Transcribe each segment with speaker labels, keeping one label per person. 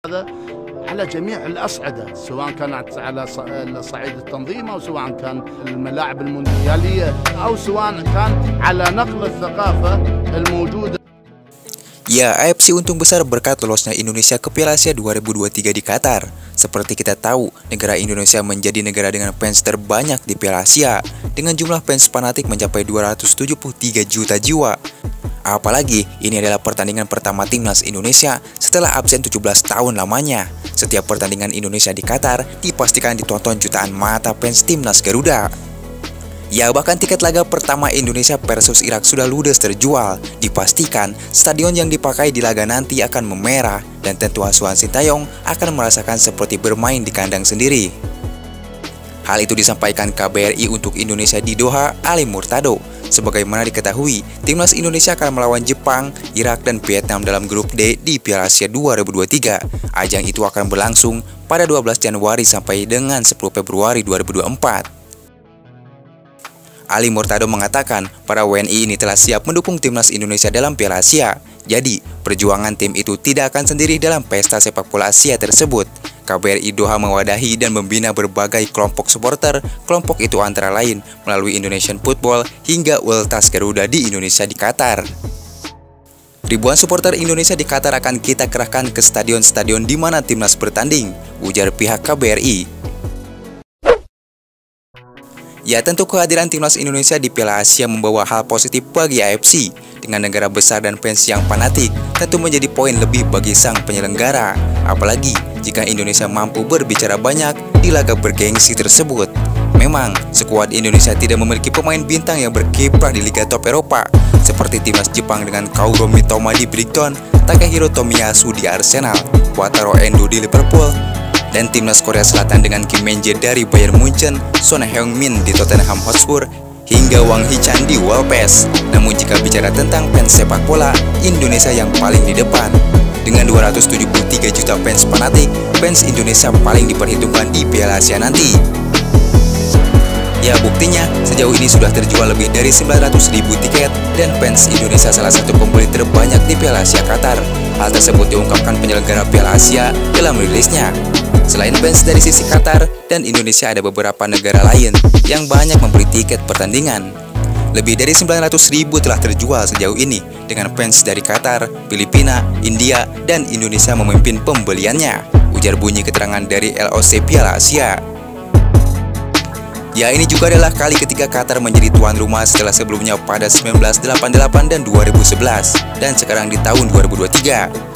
Speaker 1: هذا على جميع الأصعدة، سواء كانت على صعيد التنظيم أو سواء كان الملاعب المونديالية أو سواء كان على نقل الثقافة الموجودة.
Speaker 2: Ya, AFC untung besar berkat lolosnya Indonesia ke Piala Asia 2023 di Qatar. Seperti kita tahu, negara Indonesia menjadi negara dengan fans terbanyak di Piala Asia, dengan jumlah fans fanatik mencapai 273 juta jiwa. Apalagi, ini adalah pertandingan pertama timnas Indonesia setelah absen 17 tahun lamanya. Setiap pertandingan Indonesia di Qatar dipastikan ditonton jutaan mata fans timnas Garuda. Ya, bahkan tiket laga pertama Indonesia versus Irak sudah ludes terjual. Dipastikan stadion yang dipakai di laga nanti akan memerah, dan tentu asuhan Sintayong akan merasakan seperti bermain di kandang sendiri. Hal itu disampaikan KBRI untuk Indonesia di Doha, Ali Murtado. Sebagaimana diketahui, timnas Indonesia akan melawan Jepang, Irak, dan Vietnam dalam grup D di Piala Asia 2023. Ajang itu akan berlangsung pada 12 Januari sampai dengan 10 Februari 2024. Ali Murtado mengatakan para WNI ini telah siap mendukung timnas Indonesia dalam Piala Asia. Jadi, perjuangan tim itu tidak akan sendiri dalam pesta sepak bola Asia tersebut. KBRI Doha mewadahi dan membina berbagai kelompok supporter. Kelompok itu antara lain melalui Indonesian Football hingga Ultras Garuda di Indonesia di Qatar. Ribuan supporter Indonesia di Qatar akan kita kerahkan ke stadion-stadion di mana timnas bertanding, ujar pihak KBRI. Ya, tentu kehadiran timnas Indonesia di Piala Asia membawa hal positif bagi AFC. Dengan negara besar dan fans yang fanatik, tentu menjadi poin lebih bagi sang penyelenggara. Apalagi jika Indonesia mampu berbicara banyak di laga bergengsi tersebut. Memang, skuad Indonesia tidak memiliki pemain bintang yang berkiprah di Liga Top Eropa, seperti timnas Jepang dengan Kaoru Mitoma di Brighton, Takehiro Tomiyasu di Arsenal, Wataru Endo di Liverpool, dan timnas Korea Selatan dengan Kim Min-jae dari Bayern Munchen, Son Heung-min di Tottenham Hotspur, hingga Wang Hee-chan di Wolves. Namun jika bicara tentang fans sepak bola, Indonesia yang paling di depan. Dengan 273 juta fans fanatik, fans Indonesia paling diperhitungkan di Piala Asia nanti. Ya, buktinya sejauh ini sudah terjual lebih dari 900.000 tiket, dan fans Indonesia salah satu pembeli terbanyak di Piala Asia Qatar. Hal tersebut diungkapkan penyelenggara Piala Asia dalam rilisnya. Selain fans dari sisi Qatar dan Indonesia, ada beberapa negara lain yang banyak membeli tiket pertandingan. Lebih dari 900.000 telah terjual sejauh ini, dengan fans dari Qatar, Filipina, India, dan Indonesia memimpin pembeliannya, ujar bunyi keterangan dari LOC Piala Asia. Ya, ini juga adalah kali ketiga Qatar menjadi tuan rumah setelah sebelumnya pada 1988 dan 2011, dan sekarang di tahun 2023.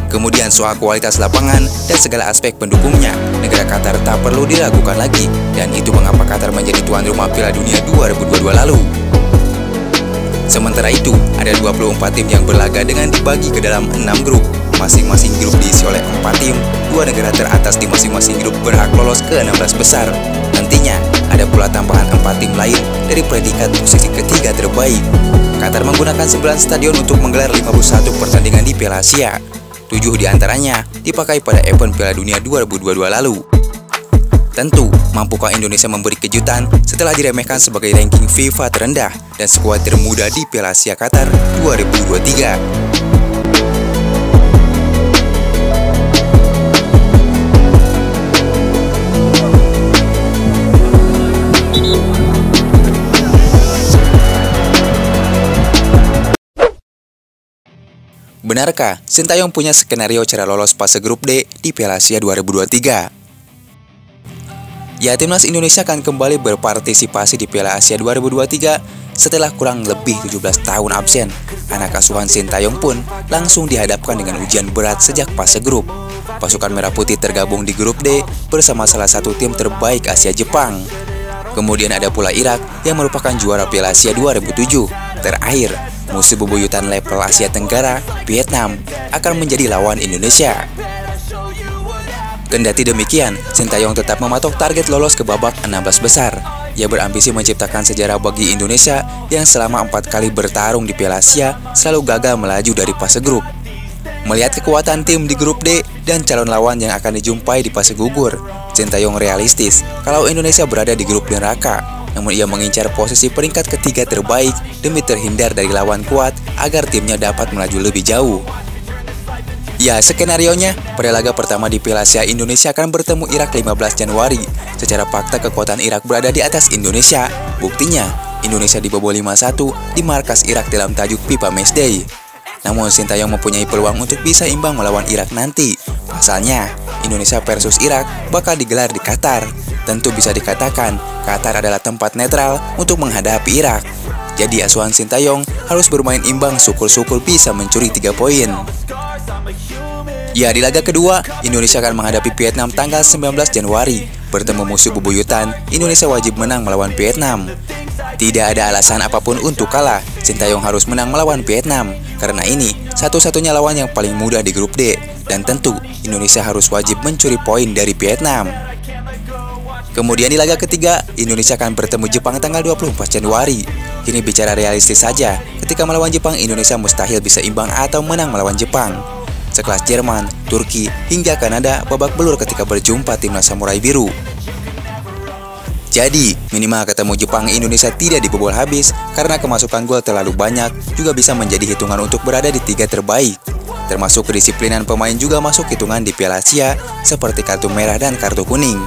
Speaker 2: Kemudian soal kualitas lapangan dan segala aspek pendukungnya, negara Qatar tak perlu diragukan lagi, dan itu mengapa Qatar menjadi tuan rumah Piala Dunia 2022 lalu. Sementara itu, ada 24 tim yang berlaga dengan dibagi ke dalam 6 grup. Masing-masing grup diisi oleh 4 tim, 2 negara teratas di masing-masing grup berhak lolos ke 16 besar. Nantinya, ada pula tambahan 4 tim lain dari predikat posisi ketiga terbaik. Qatar menggunakan 9 stadion untuk menggelar 51 pertandingan di Piala Asia. 7 diantaranya dipakai pada event Piala Dunia 2022 lalu. Tentu, mampukah Indonesia memberi kejutan setelah diremehkan sebagai ranking FIFA terendah dan skuad termuda di Piala Asia Qatar 2023? Benarkah Sintayong punya skenario cara lolos fase grup D di Piala Asia 2023? Ya, timnas Indonesia akan kembali berpartisipasi di Piala Asia 2023 setelah kurang lebih 17 tahun absen. Anak asuhan Sintayong pun langsung dihadapkan dengan ujian berat sejak fase grup. Pasukan Merah Putih tergabung di grup D bersama salah satu tim terbaik Asia, Jepang. Kemudian ada pula Irak yang merupakan juara Piala Asia 2007. Terakhir, musuh bebuyutan level Asia Tenggara, Vietnam, akan menjadi lawan Indonesia. Kendati demikian, Sintayong tetap mematok target lolos ke babak 16 besar. Ia berambisi menciptakan sejarah bagi Indonesia yang selama 4 kali bertarung di Piala Asia selalu gagal melaju dari fase grup. Melihat kekuatan tim di grup D dan calon lawan yang akan dijumpai di fase gugur, Sintayong realistis kalau Indonesia berada di grup neraka. Namun ia mengincar posisi peringkat ketiga terbaik demi terhindar dari lawan kuat agar timnya dapat melaju lebih jauh. Ya, skenarionya, pada laga pertama di Piala Asia, Indonesia akan bertemu Irak 15 Januari. Secara fakta kekuatan Irak berada di atas Indonesia. Buktinya, Indonesia dibobol 5-1 di markas Irak dalam tajuk FIFA Matchday. Namun Sintayong mempunyai peluang untuk bisa imbang melawan Irak nanti. Pasalnya, Indonesia versus Irak bakal digelar di Qatar. Tentu bisa dikatakan, Qatar adalah tempat netral untuk menghadapi Irak. Jadi asuhan Sintayong harus bermain imbang, syukur-syukur bisa mencuri 3 poin. Ya, di laga kedua, Indonesia akan menghadapi Vietnam tanggal 19 Januari. Bertemu musuh bebuyutan, Indonesia wajib menang melawan Vietnam. Tidak ada alasan apapun untuk kalah, Sintayong harus menang melawan Vietnam. Karena ini, satu-satunya lawan yang paling mudah di grup D. Dan tentu, Indonesia harus wajib mencuri poin dari Vietnam. Kemudian di laga ketiga, Indonesia akan bertemu Jepang tanggal 24 Januari. Kini bicara realistis saja, ketika melawan Jepang, Indonesia mustahil bisa imbang atau menang melawan Jepang. Sekelas Jerman, Turki, hingga Kanada babak belur ketika berjumpa timnas Samurai Biru. Jadi, minimal ketemu Jepang, Indonesia tidak dibobol habis karena kemasukan gol terlalu banyak juga bisa menjadi hitungan untuk berada di 3 terbaik. Termasuk kedisiplinan pemain juga masuk hitungan di Piala Asia seperti kartu merah dan kartu kuning.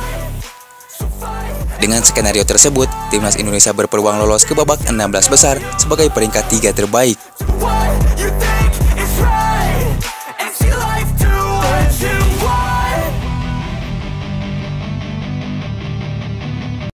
Speaker 2: Dengan skenario tersebut, timnas Indonesia berpeluang lolos ke babak 16 besar sebagai peringkat 3 terbaik.